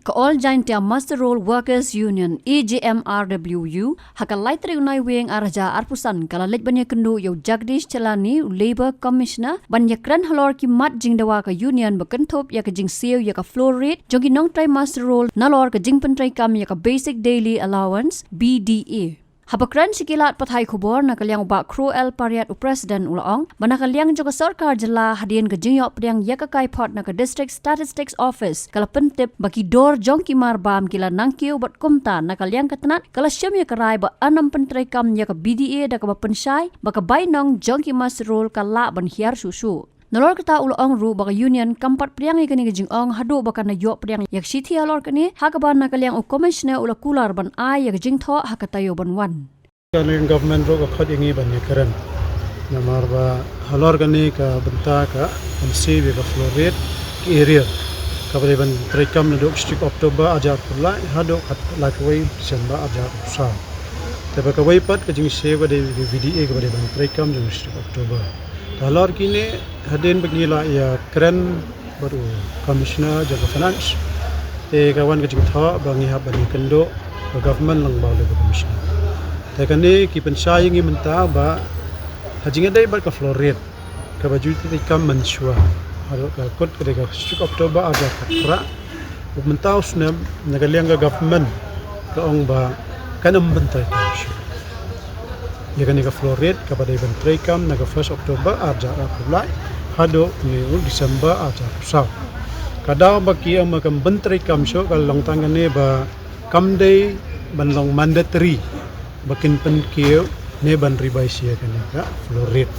ka All Giant Master Roll Workers Union EJMRWU hakalai tri unai weng arja arpusan kala lej banya kendu yo Jagdish Chalani Labour Commissioner banya kran halor ki mat jing dawa ka union bakentop ya ka jing siu ya ka floor rate jogi nong try master roll nalor ka jing pentrai kam ya ka basic daily allowance BDA. Habakran sikilat pathai khubor na kalyang ba cruel pariat president ulaong bana kalyang juga sarkar jela hadian ke jingyok priang yakakai pot na ka district statistics office kala pentip baki dor jongki marbam kila nangkiu bat kumta na kalyang katanat kala syam ya karai ba anam pentrai kam ya ka BDA da ka pensyai baka bainong jongki masrol kala ban hiar susu. Nalor kata ulaong ru baka union kampat priang ikani ke jingong hadu baka na yok priang yak siti alor kani hakaban na kalyang u commissioner ula kular ban ay yak jingtho hakatayo ban wan. Kaling government ro ka khod ingi ban karan namar ba halor kani ka benta ka MC be ka floor rate ki area ka bare ban trekam na dok strict October ajar pula hado khat lakwai December ajar sa teba ka wai pat ka jing se ba de VDA ka bare ban trekam jing strict October halor kini hadin begila ya keren baru commissioner jaga finance kawan kecil tha bangi hab bani kendo government lang baule commissioner kani ki pensai ngi menta ba hajinga dai bar ka floor rate ka baju ti kam mansua haro ka kot ka strict October aja kra menta usna nagaliang government ka ong ba kanam bentai Yakani ka floor rate kepada event trekam naga 1 Oktober aja apply hado ni December aja sa kadang baki ang makam bentrekam so kalong tangane ba kamday banlong mandatory bakin penkiyo ne ban revise ya kani ka floor rate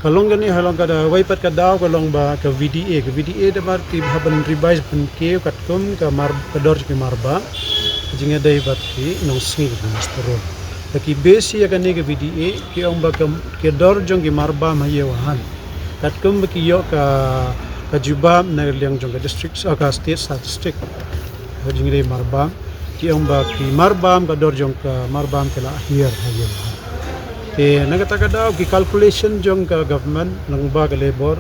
kalong gani halong kada waipat kada kalong ba ka VDA da marti ban revise penkiyo katkum ka mar kador ki marba jinga dai bati no singi mastero Taki besi akan ni ke VDA ki ang bakam ke dor jong ki marba mayewahan kat kum ki yo ka jubab na liang jong ka district ka state statistic jing dei marba ki ang ba ki marbam ka dor jong ka marbam kala akhir hayewahan te nagata daw ki calculation jong ka government nang ba ka labor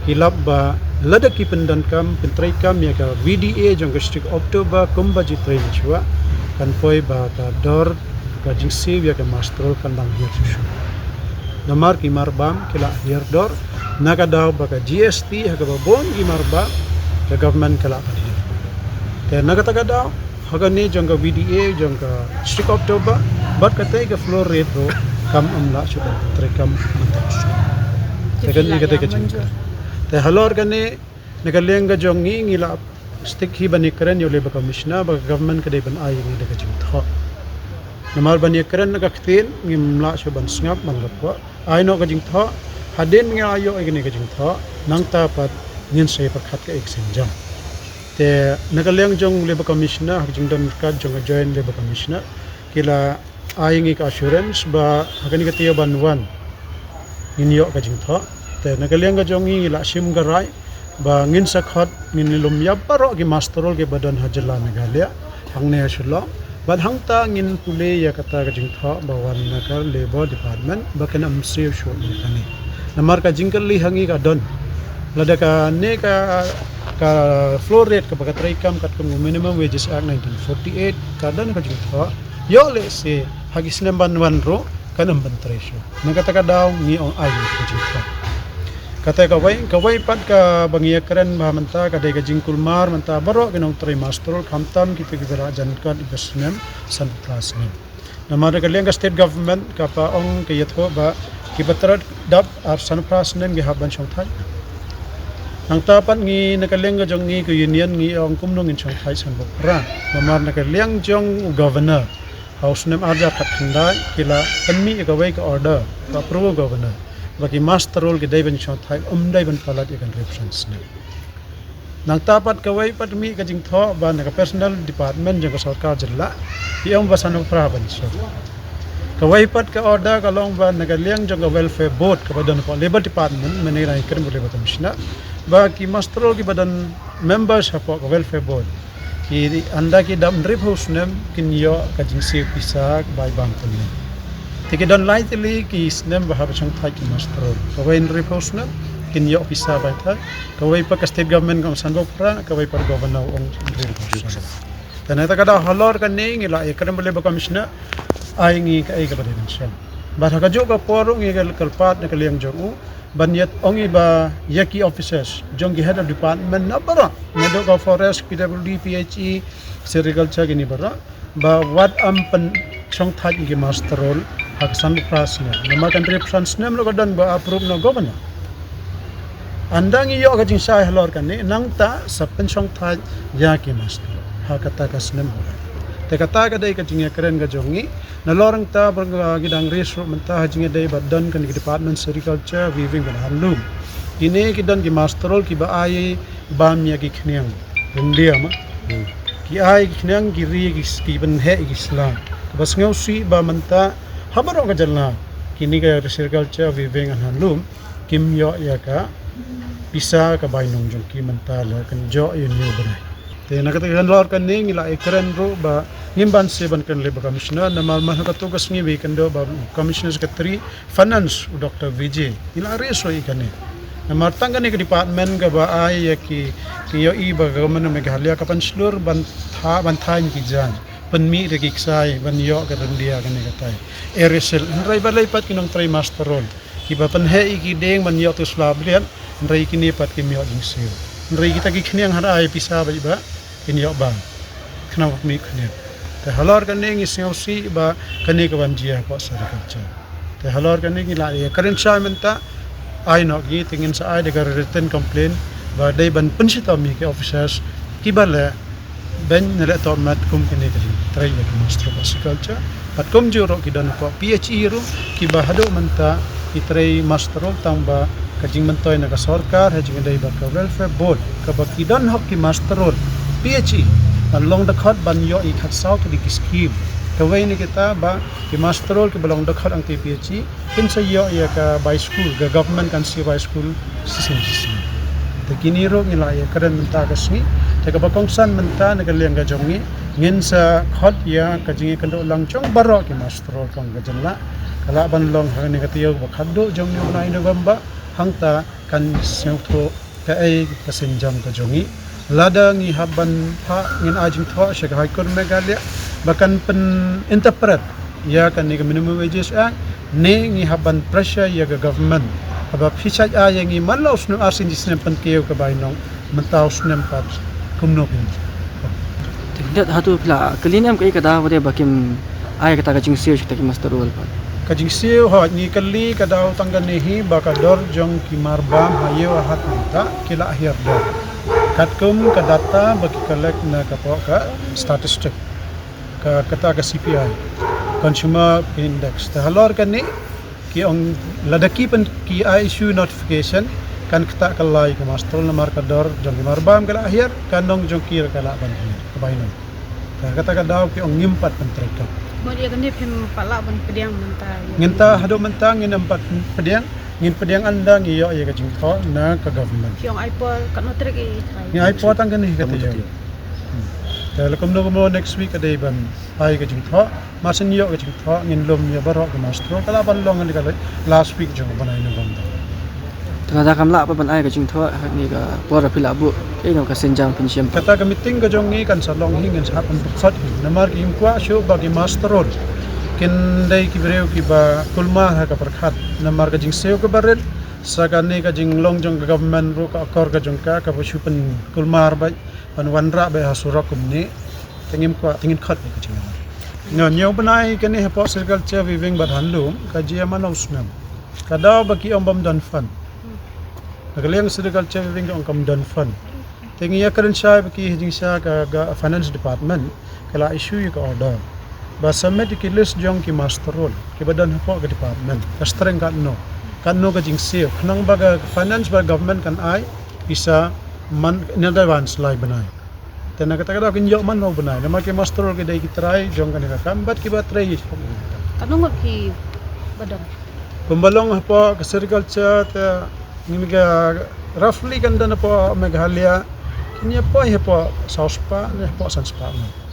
hilap ba lada ki pendan kam pentrai kam ya ka VDA jong ka district October kum ba ji train chua kan poi ba ka dor Kajing siya ke mastrol kandang hier susu. Namar ki marbam kila hier dor nakadaw baka GST haga babon ki marbam ke government kala hier. Kaya nakatagadaw haga ni jong ka VDA jong ka strict October bat katay ka floor rate ro kam amla sudah trekam mantas. Kaya ni katay ka jing. Kaya halor kani nakaleng ka jong ngila stick hi bani keren yo labor commissioner baka government kaday ban ay ngi ka jing tho. Namar bani keren nakaktin ngimla soban sngap manggapwa aino ka jing tho hadin nga ayo igni ka jing tho nang tapat ngin say pakhat ka exam te nakaleng jong labor commissioner jing don ka jong join labor commissioner kila ayingi ka assurance ba hagani ka tiyo banwan nginyo ka jing tho te nakaleng ka jong ngila sim garai ba ngin sakhat ngin lumya paro ki masterol ke badan hajala megalia hangne asula Bad hangta ngin pule ya kata ka jingtha bawan nakar labor department bakan am save show ni kani namar ka jingkal li hangi ka don lada ka ne ka floor rate ka bakatrai kam kat kum minimum wages act 1948 ka dan ka jingtha yo le se hagi snemban wan ro kanam bantrai show nagata ka daw ni on ayu ka jingtha kata kawai pat ka bangiya keren manta ka dai ka jingkul mar manta baro kinong tri masterol kamtam kita kibera jankan ibasnem san plasnem namara ka lenga state government ka pa ong kayatho ba kibatra dab ar san plasnem gi haban chong thai nang tapan ngi nakalenga jong ngi ko union ngi ong kumnong in chong thai san bokra namar nakaleng jong governor house nem arja khat khandai kila kanmi ka wai ka order ka approve governor bagi master role ke dai ban chong thai dai ban palat ikan reference ne nang tapat kawai pat mi ka jing tho ba na ka personal department jang ka sarkar jilla iong basan pra ban so kawai pat ka order ka long ba na ka liang jang ka welfare board ka badan ko labor department mane rai kan labor commissioner ba ki master role ki badan members ha ka welfare board ki anda ki dam drip house nem kin yo ka jing se pisak bai bang pun Tiki don lightly ki snem bahab chong thai ki master. Kawain repose na kin yo ofisa ba ta kawai pa ka state government kang sango pra kawai pa governor ong dan eta kada halor kan ne ngi la ekram bele ba commissioner ai ngi ka ai ka ba den ba ka jo ka por ngi ka kalpat na kaliang jo banyat ongi ba yaki officers jong head of department na bara medo ka forest PWD PHE sericulture gini bara ba what pen chong thaj gi master role hak san prasna nama kan represents nem lo dan ba approve no governor andang iyo ka jing sai halor kan ni nang ta sa pen chong thaj yaki master hakata ka snem te kata ka dai ka jing keren ka jongi na lorang ta gidang reso menta hajing dai badan kan department sericulture weaving ban handloom ini kidan ki masterol ki ba ai bam ya ki khniang india ma ki ai ki khniang ki ri ki ban he islam bas ngau si ba menta habaro ka jalna kini ka sericulture weaving and handloom kim yo ya ka bisa ka bainong jong ki menta la kan jo yun yo brai te nakatagan lor kan ning ila ekran ro ba ngimban seban kan labor commissioner na malmah ka tugas ngi we kan do ba commissioner secretary finance Dr. VJ ila reso ikane na martang kan ke department ka ba ay ki yo I ba government Meghalaya ka panslur ban tha ki jan panmi re ki sai ban yo ka randia kan ka tai eresel rai ba lai pat kinong try master role ki ba pan he ki deng ban yo to slablian rai ki ni pat ki mi jing sil rai kita ki khniang hara ai pisa ba kin yo ba khna mi khniang te halor kan ngi si ba kani ka ban jia ko sericulture te halor kan ngi la ya current sa menta ai no gi tingin sa ai de written complaint ba dai ban pensita mi ke officers ki bala ben le to mat kum kini kali try ya ki master sericulture pat kum juro ki dan ko PHE ro ki ba hado menta ki try master tamba kajing mentoy na ka sarkar hajing dai ba ka welfare board ka ba ki dan hok ki master PHE long the khot ban yo I khat sau to di scheme kawai ni kita ba ki master role ki balong the khot ang PHE kin sa yo ya ka by school ga government kan si by school system te kini ro ngila ya karan menta ka sni te ka bakong san menta na kaliang ga jongi ngin sa khot ya ka jingi kan do lang chong baro ki master role kong ga janla kala ban long ha ni ka tiyo ba khaddo jong ni na ino gamba hangta kan sew to ka ai ka senjam ka jongi lada ngi haban pa ngin ajing tho shaka high court Meghalaya bahkan pen interpret ya kan ni minimum wages act ne ngi haban pressure ya ga government aba phisaj a yang ngi malos no asin jisnem pen keu ka bainong mentaus nem pat kumno pin tidak hatu pla kelinam kai kada wade bakim ay kata kajing sio kita ki master role pat kajing sio ho ni kali kada tanggan nehi bakador jong ki marbam hayo hat menta kila akhir do katkum ka data bagi collect na kapo ka statistic ka kata ka CPI consumer index ta halor kan ni ki ong ladaki pen ki issue notification kan kata kalai ka master na markador jong marbam kala akhir kanong jong kira kala ban ka bainon ta kata ka daw ki ong ngimpat pen treka mo dia kan ni pem pala ban pediang mentah nginta hado mentang ngin empat pediang ngin pediang anda ngiyo ya kajing tho na ka government kiong iPod kat no trek I ni iPod ang kani kata yo kalau kamu mau next week ada ban ai kajing tho masin yo kajing tho ngin lom ya baro ka master kala ban long ni kala last week jong banai no bang kada kamla pa ban ay kajing tho ni ka pora pila bu ino ka senjang pinsiam kata ka meeting ka jong ni kan salong hingin sa pan buksat namar ki imkwa show bagi master road kin dai ki breu ki ba kulma ha ka perkhat namar ka jing seo ka barel sakane ka jing long jong government ro ka akor ka jong ka basu pen kulmar ba pan wanra ba hasura kumni tingim ko tingin khat ka jing no nyo banai ka ni ha agriculture weaving ba handloom ka jia manos nam kada ba ki ombam dan fan nagaliang agriculture weaving ong kam dan fan tingi ya karan sha ba ki jing sha ka finance department kala issue ka order ba submit ki list jong ki master role ki badan po ka department ka streng kan no ka jing seo khnang ba ga finance ba government kan ai bisa man in advance lai banai tena kata kata kin yo man no banai nama ki master role ki dai ki try jong kan ka kambat ki ba try kanong ki badang pembalong po ka agriculture ta ngi ga roughly kan dan po Meghalaya kinya po sauspa ne po sanspa no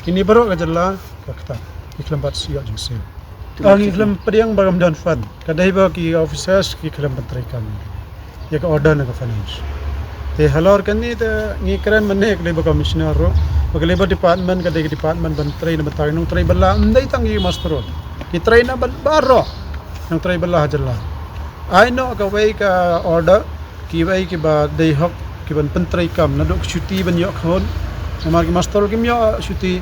kini baru ka jalla ka kata iklambat siya jing seo Ang iklam padiang bagam dan fund. Kadai ba ki officers ki iklam menteri kam. Ya ka order na ka finance. Te halor kan ni te ngi keren manek leba commissioner ro. Bagleba department kadai department menteri na batang nung tray bala andai tangi master. Ki tray na baro. Nang tray bala hajalla. I know ka way ka order ki way ki ba dei hok ki ban menteri kam na dok cuti ban yok hon. Namar ki master ki myo cuti.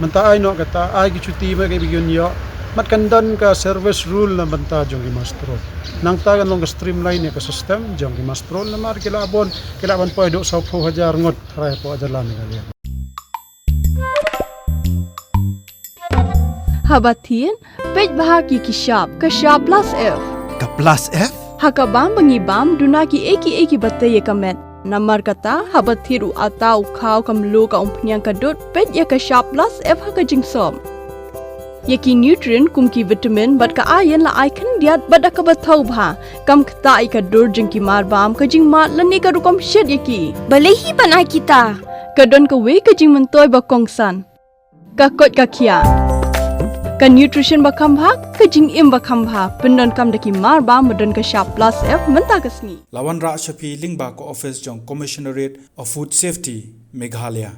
Manta I know kata ai ki cuti ba ki bigyon yo. Mat kandan ka service rule na banta jong ki master. Nang tagan long streamline ya ka system jong ki master na mar kilabon po do sa 1000 ngot ray po ajalan ni kalian. Habatin pej bahagi ki shop ka shop plus F. Ka plus F? Hakabam bangibam duna ki eki bataye kamet. Namar kata habatiru atau kau kamlu ka umpnyang kadut pej ya ka shop plus F haka jingsom. Yaki nutrient kum ki vitamin bat ka ayan la ai kan diat bat ka bathau bha kam kta ai ka dur jing ki mar bam ka jing mat lani ka rukom shed yaki balehi banai kita ka don ka we ka jing mentoy ba kongsan ka kot ka khia ka nutrition ba kam bha ka jing im ba kam bha pendon kam daki mar bam modon ka sharp plus F menta ka sni Lawan Ra Shafi Lingba ko office jong Commissionerate of Food Safety Meghalaya